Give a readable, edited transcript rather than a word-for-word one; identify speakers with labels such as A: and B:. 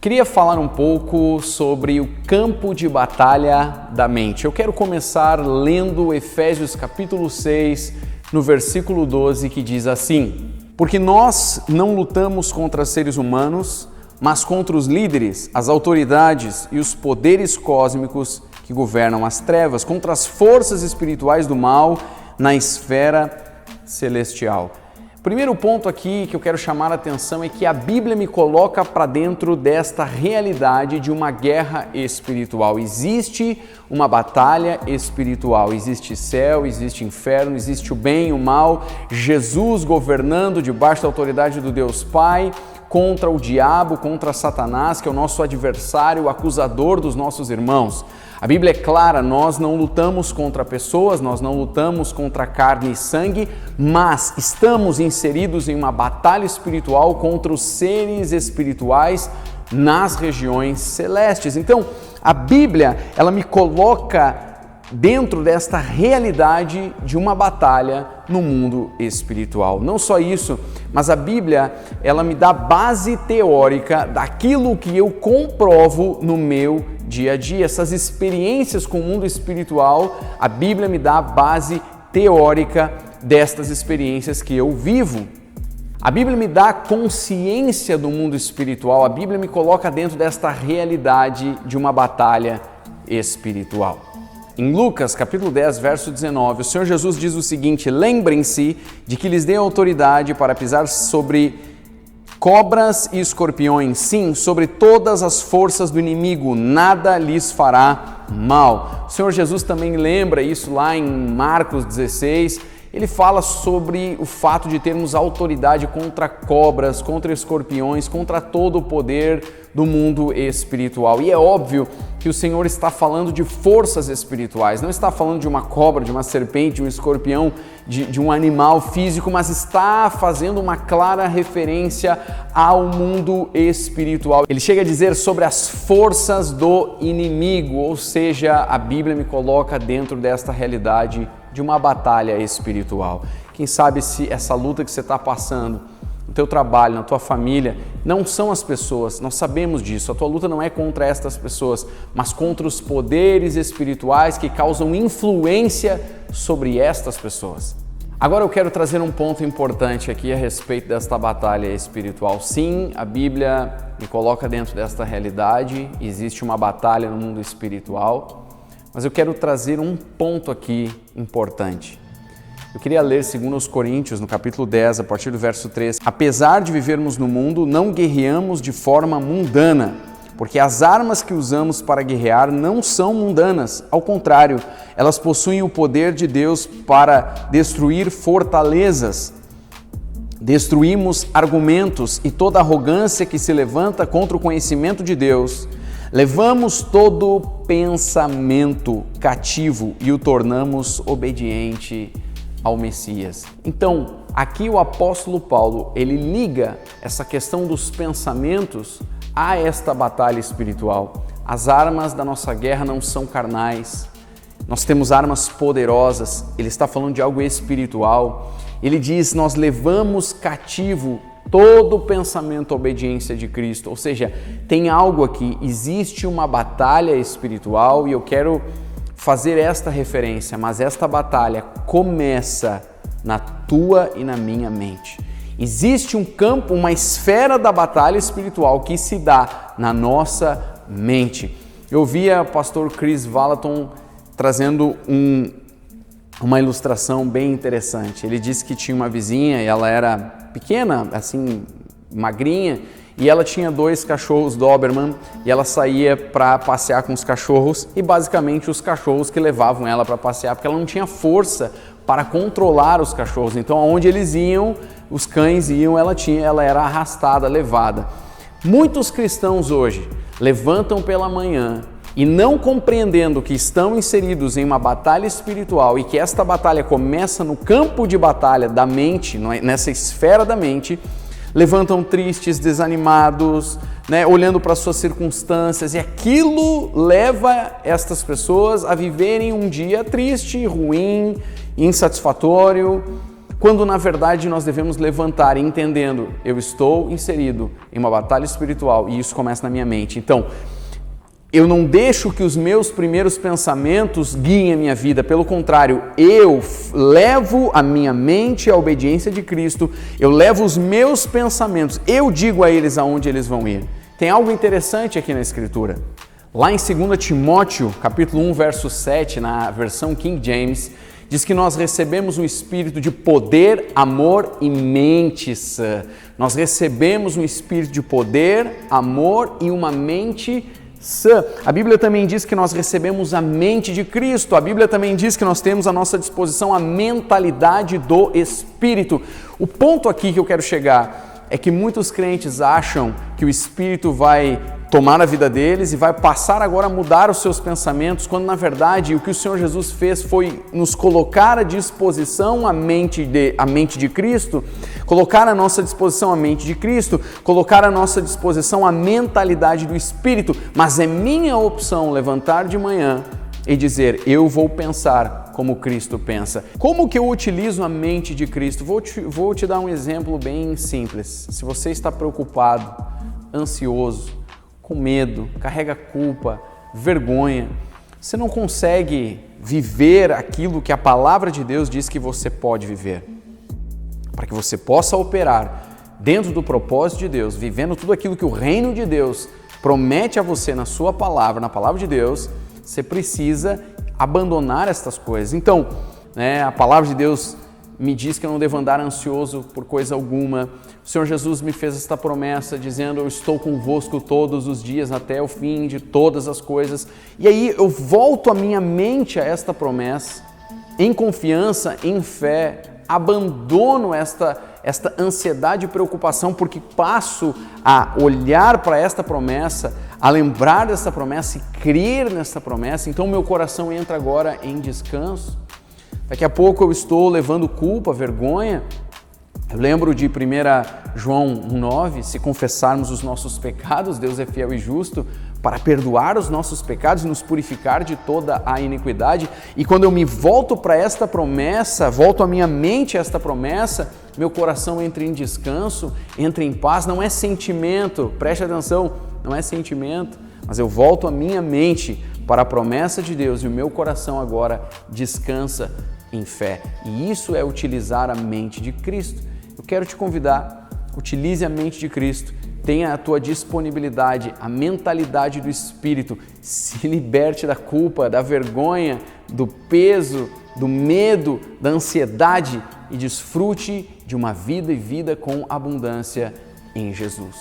A: Queria falar um pouco sobre o campo de batalha da mente. Eu quero começar lendo Efésios capítulo 6, no versículo 12, que diz assim: Porque nós não lutamos contra seres humanos, mas contra os líderes, as autoridades e os poderes cósmicos que governam as trevas, contra as forças espirituais do mal na esfera celestial. O primeiro ponto aqui que eu quero chamar a atenção é que a Bíblia me coloca para dentro desta realidade de uma guerra espiritual. Existe uma batalha espiritual, existe céu, existe inferno, existe o bem e o mal, Jesus governando debaixo da autoridade do Deus Pai, contra o diabo, contra Satanás, que é o nosso adversário, o acusador dos nossos irmãos. A Bíblia é clara, nós não lutamos contra pessoas, nós não lutamos contra carne e sangue, mas estamos inseridos em uma batalha espiritual contra os seres espirituais nas regiões celestes. Então, a Bíblia, ela me coloca dentro desta realidade de uma batalha no mundo espiritual. Não só isso, mas a Bíblia, ela me dá base teórica daquilo que eu comprovo no meu dia a dia. Essas experiências com o mundo espiritual, a Bíblia me dá a base teórica destas experiências que eu vivo. A Bíblia me dá consciência do mundo espiritual, a Bíblia me coloca dentro desta realidade de uma batalha espiritual. Em Lucas, capítulo 10, verso 19, o Senhor Jesus diz o seguinte: Lembrem-se de que lhes dei autoridade para pisar sobre cobras e escorpiões, sim, sobre todas as forças do inimigo, nada lhes fará mal. O Senhor Jesus também lembra isso lá em Marcos 16, ele fala sobre o fato de termos autoridade contra cobras, contra escorpiões, contra todo o poder do mundo espiritual. E é óbvio que o Senhor está falando de forças espirituais, não está falando de uma cobra, de uma serpente, de um escorpião, de um animal físico, mas está fazendo uma clara referência ao mundo espiritual. Ele chega a dizer sobre as forças do inimigo, ou seja, a Bíblia me coloca dentro desta realidade de uma batalha espiritual. Quem sabe se essa luta que você está passando no teu trabalho, na tua família, não são as pessoas, nós sabemos disso, a tua luta não é contra estas pessoas, mas contra os poderes espirituais que causam influência sobre estas pessoas. Agora eu quero trazer um ponto importante aqui a respeito desta batalha espiritual. Sim, a Bíblia me coloca dentro desta realidade, existe uma batalha no mundo espiritual, mas eu quero trazer um ponto aqui importante. Eu queria ler 2 Coríntios, no capítulo 10, a partir do verso 3. Apesar de vivermos no mundo, não guerreamos de forma mundana, porque as armas que usamos para guerrear não são mundanas. Ao contrário, elas possuem o poder de Deus para destruir fortalezas. Destruímos argumentos e toda arrogância que se levanta contra o conhecimento de Deus. Levamos todo pensamento cativo e o tornamos obediente ao Messias. Então, aqui o apóstolo Paulo, ele liga essa questão dos pensamentos a esta batalha espiritual. As armas da nossa guerra não são carnais, nós temos armas poderosas, ele está falando de algo espiritual. Ele diz, nós levamos cativo todo o pensamento à obediência de Cristo, ou seja, tem algo aqui, existe uma batalha espiritual e eu quero fazer esta referência, mas esta batalha começa na tua e na minha mente. Existe um campo, uma esfera da batalha espiritual que se dá na nossa mente. Eu via o pastor Chris Vallotton trazendo uma ilustração bem interessante. Ele disse que tinha uma vizinha e ela era pequena, assim, magrinha, e ela tinha 2 cachorros Doberman e ela saía para passear com os cachorros e basicamente os cachorros que levavam ela para passear, porque ela não tinha força para controlar os cachorros. Então, aonde eles iam, os cães iam, ela era arrastada, levada. Muitos cristãos hoje levantam pela manhã e não compreendendo que estão inseridos em uma batalha espiritual e que esta batalha começa no campo de batalha da mente, nessa esfera da mente, levantam tristes, desanimados, olhando para as suas circunstâncias, e aquilo leva estas pessoas a viverem um dia triste, ruim, insatisfatório, quando na verdade nós devemos levantar entendendo, eu estou inserido em uma batalha espiritual e isso começa na minha mente. Então, eu não deixo que os meus primeiros pensamentos guiem a minha vida, pelo contrário, eu levo a minha mente à obediência de Cristo, eu levo os meus pensamentos, eu digo a eles aonde eles vão ir. Tem algo interessante aqui na Escritura. Lá em 2 Timóteo, capítulo 1, verso 7, na versão King James, diz que nós recebemos um espírito de poder, amor e mente sã. Nós recebemos um espírito de poder, amor e uma mente sã. A Bíblia também diz que nós recebemos a mente de Cristo. A Bíblia também diz que nós temos à nossa disposição a mentalidade do Espírito. O ponto aqui que eu quero chegar é que muitos crentes acham que o Espírito vai tomar a vida deles e vai passar agora a mudar os seus pensamentos, quando na verdade o que o Senhor Jesus fez foi nos colocar à disposição a mente de Cristo, colocar à nossa disposição a mente de Cristo, colocar à nossa disposição a mentalidade do Espírito, mas é minha opção levantar de manhã e dizer, eu vou pensar como Cristo pensa. Como que eu utilizo a mente de Cristo? Vou te dar um exemplo bem simples. Se você está preocupado, ansioso, com medo, carrega culpa, vergonha, você não consegue viver aquilo que a palavra de Deus diz que você pode viver. Para que você possa operar dentro do propósito de Deus, vivendo tudo aquilo que o reino de Deus promete a você na sua palavra, na palavra de Deus, você precisa abandonar estas coisas. Então, a palavra de Deus me diz que eu não devo andar ansioso por coisa alguma. O Senhor Jesus me fez esta promessa dizendo, eu estou convosco todos os dias até o fim de todas as coisas. E aí eu volto a minha mente a esta promessa, em confiança, em fé, abandono esta ansiedade e preocupação, porque passo a olhar para esta promessa, a lembrar desta promessa e crer nesta promessa. Então meu coração entra agora em descanso. Daqui a pouco eu estou levando culpa, vergonha. Eu lembro de 1 João 1,9, se confessarmos os nossos pecados, Deus é fiel e justo para perdoar os nossos pecados e nos purificar de toda a iniquidade. E quando eu me volto para esta promessa, volto a minha mente a esta promessa, meu coração entra em descanso, entra em paz. Não é sentimento, preste atenção, não é sentimento, mas eu volto a minha mente para a promessa de Deus e o meu coração agora descansa em fé. E isso é utilizar a mente de Cristo. Eu quero te convidar, utilize a mente de Cristo, tenha a tua disponibilidade, a mentalidade do Espírito, se liberte da culpa, da vergonha, do peso, do medo, da ansiedade e desfrute de uma vida e vida com abundância em Jesus.